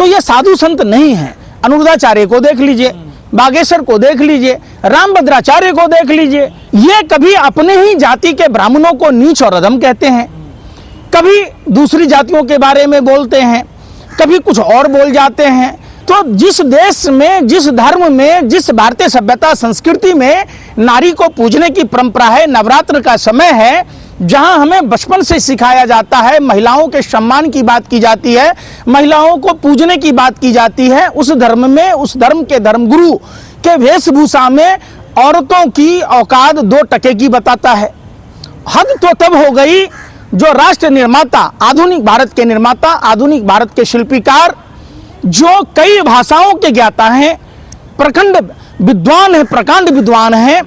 तो ये साधु संत नहीं है। अनुरुद्धाचार्य को देख लीजिए, बागेश्वर को देख लीजिए, रामभद्राचार्य को देख लीजिए, ये कभी अपने ही जाति के ब्राह्मणों को नीच और अधम कहते हैं, कभी दूसरी जातियों के बारे में बोलते हैं, कभी कुछ और बोल जाते हैं। तो जिस देश में, जिस धर्म में, जिस भारतीय सभ्यता संस्कृति में नारी को पूजने की परंपरा है, नवरात्र का समय है, जहां हमें बचपन से सिखाया जाता है, महिलाओं के सम्मान की बात की जाती है, महिलाओं को पूजने की बात की जाती है, उस धर्म में, उस धर्म के धर्मगुरु के वेशभूषा में औरतों की औकात 2 टके की बताता है। हद तो तब हो गई जो राष्ट्र निर्माता, आधुनिक भारत के निर्माता, आधुनिक भारत के शिल्पीकार, जो कई भाषाओं के ज्ञाता हैं, प्रखंड विद्वान है, प्रकांड विद्वान है,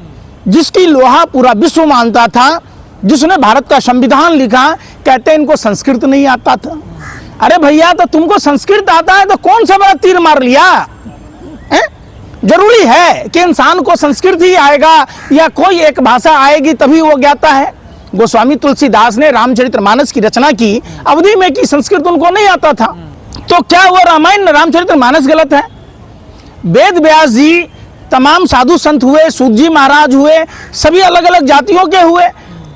जिसकी लोहा पूरा विश्व मानता था, जिसने भारत का संविधान लिखा, कहते इनको संस्कृत नहीं आता था। अरे भैया, तो तुमको संस्कृत आता है तो कौन सा बड़ा तीर मार लिया है? जरूरी है कि इंसान को संस्कृत ही आएगा या कोई एक भाषा आएगी तभी वो ज्ञाता है? गोस्वामी तुलसीदास ने रामचरितमानस की रचना की अवधि में की, संस्कृत उनको नहीं आता था। तो क्या वो रामायण रामचरितमानस गलत है? वेद व्यास जी, तमाम साधु संत हुए, सूत जी महाराज हुए, सभी अलग अलग जातियों के हुए।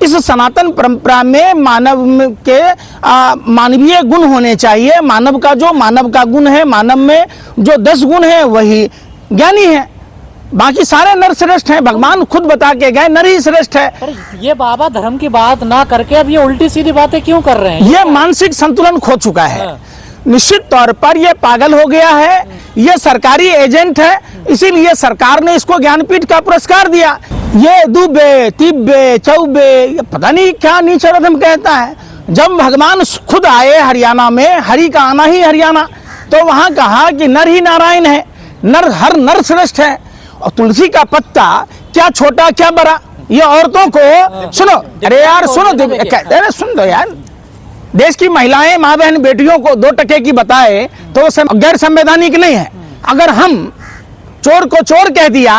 इस सनातन परंपरा में मानव के मानवीय गुण होने चाहिए। मानव का जो मानव का गुण है, मानव में जो 10 गुण है वही ज्ञानी है, बाकी सारे नर श्रेष्ठ हैं। भगवान खुद बता के गए नर ही श्रेष्ठ है। पर ये बाबा धर्म की बात ना करके अब ये उल्टी सीधी बातें क्यों कर रहे हैं? ये मानसिक संतुलन खो चुका है। निश्चित तौर पर ये पागल हो गया है, ये सरकारी एजेंट है, इसीलिए सरकार ने इसको ज्ञानपीठ का पुरस्कार दिया। ये दुबे, तिब्बे, चौबे, पता नहीं क्या नीच और अधम कहता है। जब भगवान खुद आए हरियाणा में, हरि का आना ही हरियाणा, तो वहां कहा कि नर ही नारायण है, नर हर नर श्रेष्ठ है। और तुलसी का पत्ता क्या छोटा क्या बड़ा, ये औरतों को सुनो, अरे यार सुनो, सुन दो यार, देश की महिलाएं, माँ बहन, बेटियों को 2 टके की बताए तो वो गैर संवैधानिक नहीं है। अगर हम चोर को चोर कह दिया,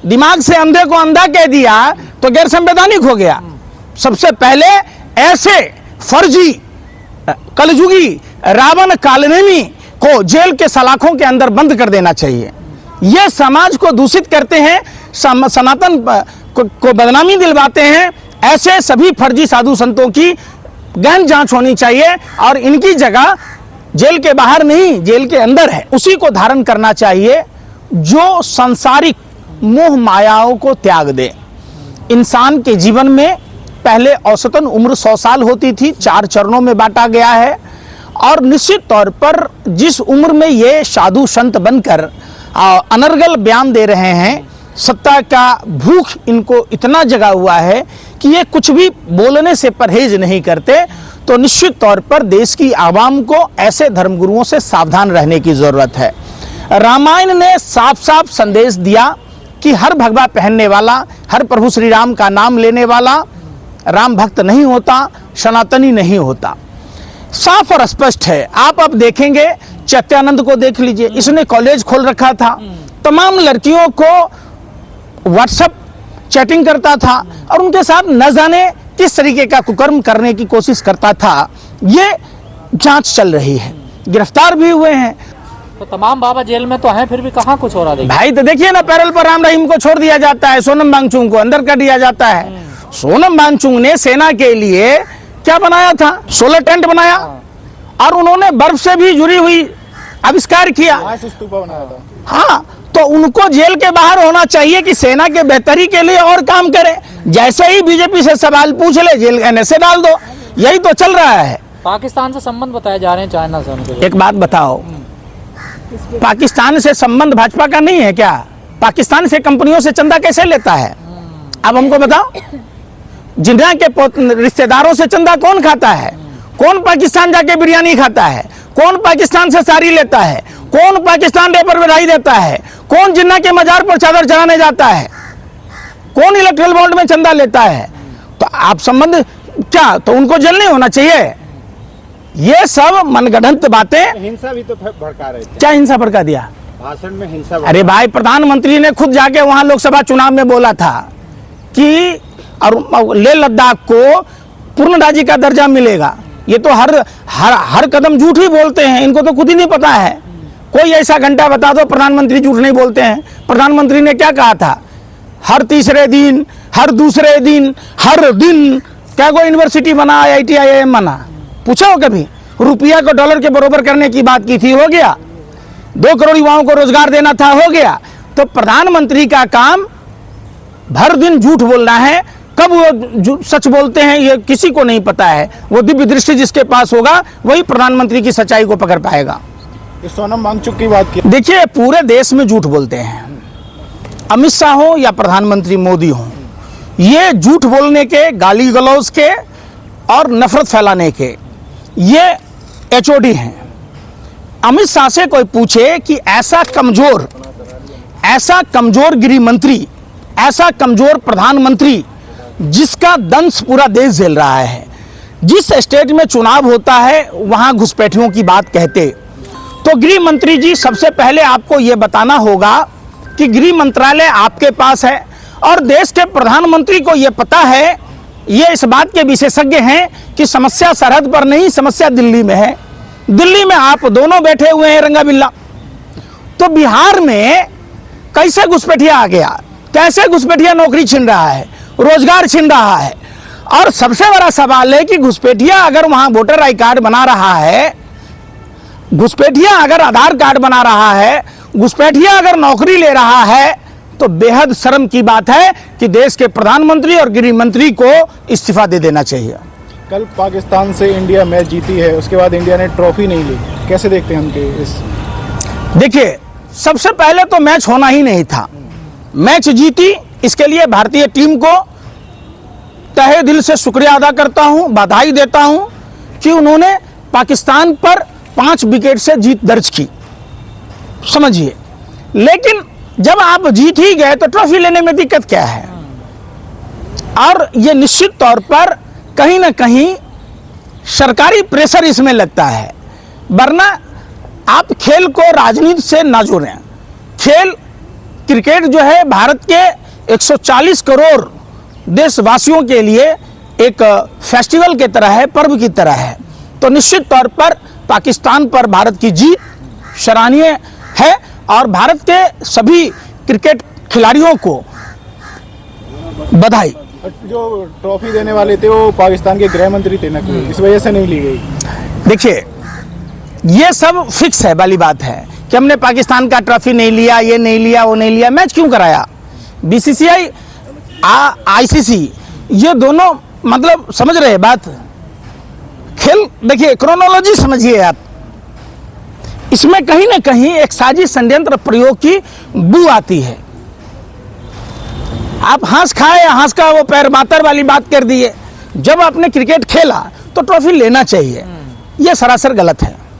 दिमाग से अंधे को अंधा कह दिया, तो गैर संवैधानिक हो गया। सबसे पहले ऐसे फर्जी कलयुगी रावण कालनेमी को जेल के सलाखों के अंदर बंद कर देना चाहिए। ये समाज को दूषित करते हैं, सनातन को बदनामी दिलवाते हैं। ऐसे सभी फर्जी साधु संतों की गहन जांच होनी चाहिए और इनकी जगह जेल के बाहर नहीं, जेल के अंदर है। उसी को धारण करना चाहिए जो सांसारिक मोह मायाओं को त्याग दे। इंसान के जीवन में पहले औसतन उम्र 100 साल होती थी, 4 चरणों में बांटा गया है। और निश्चित तौर पर जिस उम्र में ये साधु संत बनकर अनर्गल बयान दे रहे हैं, सत्ता का भूख इनको इतना जगा हुआ है कि ये कुछ भी बोलने से परहेज नहीं करते। तो निश्चित तौर पर देश की आवाम को ऐसे धर्मगुरुओं से सावधान रहने की जरूरत है। रामायण ने साफ साफ संदेश दिया कि हर भगवा पहनने वाला, हर प्रभु श्री राम का नाम लेने वाला राम भक्त नहीं होता, सनातनी नहीं होता। साफ और स्पष्ट है। आप अब देखेंगे, चैत्यानंद को देख लीजिए, इसने कॉलेज खोल रखा था, तमाम लड़कियों को व्हाट्सएप चैटिंग करता था और उनके साथ न जाने किस तरीके का कुकर्म करने की कोशिश करता था। ये जांच चल रही है, गिरफ्तार भी हुए हैं। तो तमाम बाबा जेल में तो हैं, फिर भी कहाँ कुछ हो रहा है भाई? तो देखिए ना, पैरल पर राम रहीम को छोड़ दिया जाता है, सोनम वांगचुक को अंदर कर दिया जाता है। सोनम वांगचुक ने सेना के लिए क्या बनाया था? 16 टेंट बनाया और उन्होंने बर्फ से भी जुड़ी हुई आविष्कार किया। हाँ, तो उनको जेल के बाहर होना चाहिए कि सेना के बेहतरी के लिए और काम करें। जैसे ही बीजेपी से सवाल पूछ ले, जेल के से डाल दो। यही तो चल रहा है। पाकिस्तान से संबंध बताए जा रहे हैं, चाइना से उनके। एक बात बताओ, पाकिस्तान से संबंध भाजपा का नहीं है क्या? पाकिस्तान से कंपनियों से चंदा कैसे लेता है? अब हमको बताओ, जिन्ना के रिश्तेदारों से चंदा कौन खाता है? कौन पाकिस्तान जाके बिरयानी खाता है? कौन पाकिस्तान से साड़ी लेता है? कौन पाकिस्तान डे पर बधाई देता है? कौन जिन्ना के मजार पर चादर चढ़ाने जाता है? कौन इलेक्ट्रल बॉन्ड में चंदा लेता है? तो आप संबंध क्या, तो उनको जेल नहीं होना चाहिए? ये सब मनगढ़ंत बातें। हिंसा भी तो भड़का रहे थे। क्या हिंसा भड़का दिया? भाषण में हिंसा। अरे भाई, प्रधानमंत्री ने खुद जाके वहां लोकसभा चुनाव में बोला था कि और लेह लद्दाख को पूर्ण राज्य का दर्जा मिलेगा। ये तो हर कदम झूठ ही बोलते हैं, इनको तो खुद ही नहीं पता है। कोई ऐसा घंटा बता दो प्रधानमंत्री झूठ नहीं बोलते हैं। प्रधानमंत्री ने क्या कहा था? हर तीसरे दिन, हर दूसरे दिन, हर दिन क्या कोई यूनिवर्सिटी बना, IIT IIM बना? पूछा हो कभी? रुपया को डॉलर के बराबर करने की बात की थी, हो गया। 2 करोड़ युवाओं को रोजगार देना था, हो गया। तो प्रधानमंत्री का काम भर दिन झूठ बोलना है। कब वो सच बोलते हैं ये किसी को नहीं पता है। वो दिव्य दृष्टि जिसके पास होगा वही प्रधानमंत्री की सच्चाई को पकड़ पाएगा। सोनम वांगचुक की बात की, देखिए, पूरे देश में झूठ बोलते हैं, अमित शाह हो या प्रधानमंत्री मोदी हो, ये झूठ बोलने के, गाली गलौज के और नफरत फैलाने के ये HOD हैं। अमित शाह से कोई पूछे कि ऐसा कमजोर गृह मंत्री, ऐसा कमजोर प्रधानमंत्री जिसका दंश पूरा देश झेल रहा है, जिस स्टेट में चुनाव होता है वहां घुसपैठियों की बात कहते, तो गृह मंत्री जी सबसे पहले आपको यह बताना होगा कि गृह मंत्रालय आपके पास है और देश के प्रधानमंत्री को यह पता है, ये इस बात के विशेषज्ञ हैं कि समस्या सरहद पर नहीं, समस्या दिल्ली में है। दिल्ली में आप दोनों बैठे हुए हैं रंगा बिल्ला। तो बिहार में कैसे घुसपैठिया आ गया? कैसे घुसपैठिया नौकरी छीन रहा है, रोजगार छीन रहा है? और सबसे बड़ा सवाल है कि घुसपैठिया अगर वहां वोटर आई कार्ड बना रहा है, घुसपैठिया अगर आधार कार्ड बना रहा है, घुसपैठिया अगर नौकरी ले रहा है, तो बेहद शर्म की बात है कि देश के प्रधानमंत्री और गृह मंत्री को इस्तीफा दे देना चाहिए। कल पाकिस्तान से इंडिया मैच जीती है, उसके बाद इंडिया ने ट्रॉफी नहीं ली, कैसे देखते हैं उनके इस? देखिए, सबसे पहले तो मैच होना ही नहीं था। मैच जीती, इसके लिए भारतीय टीम को तहे दिल से शुक्रिया अदा करता हूं, बधाई देता हूं कि उन्होंने पाकिस्तान पर 5 विकेट से जीत दर्ज की, समझिए। लेकिन जब आप जीत ही गए तो ट्रॉफी लेने में दिक्कत क्या है? और ये निश्चित तौर पर कहीं ना कहीं सरकारी प्रेशर इसमें लगता है, वरना आप खेल को राजनीति से ना जोड़ें। खेल, क्रिकेट जो है भारत के 140 करोड़ देशवासियों के लिए एक फेस्टिवल की तरह है, पर्व की तरह है। तो निश्चित तौर पर पाकिस्तान पर भारत की जीत सराहनीय है और भारत के सभी क्रिकेट खिलाड़ियों को बधाई। जो ट्रॉफी देने वाले थे वो पाकिस्तान के गृह मंत्री थे नकली, इस वजह से नहीं ली गई। देखिए, ये सब फिक्स है वाली बात है कि हमने पाकिस्तान का ट्रॉफी नहीं लिया, ये नहीं लिया, वो नहीं लिया। मैच क्यों कराया? BCCI, ICC, ये दोनों मतलब समझ रहे बात। खेल, देखिए, क्रोनोलॉजी समझिए आप। इसमें कहीं ना कहीं एक साजिश षड्यंत्र प्रयोग की बू आती है। आप हंस खाए या हंस का वो पैर मातर वाली बात कर दिए। जब आपने क्रिकेट खेला तो ट्रॉफी लेना चाहिए, यह सरासर गलत है।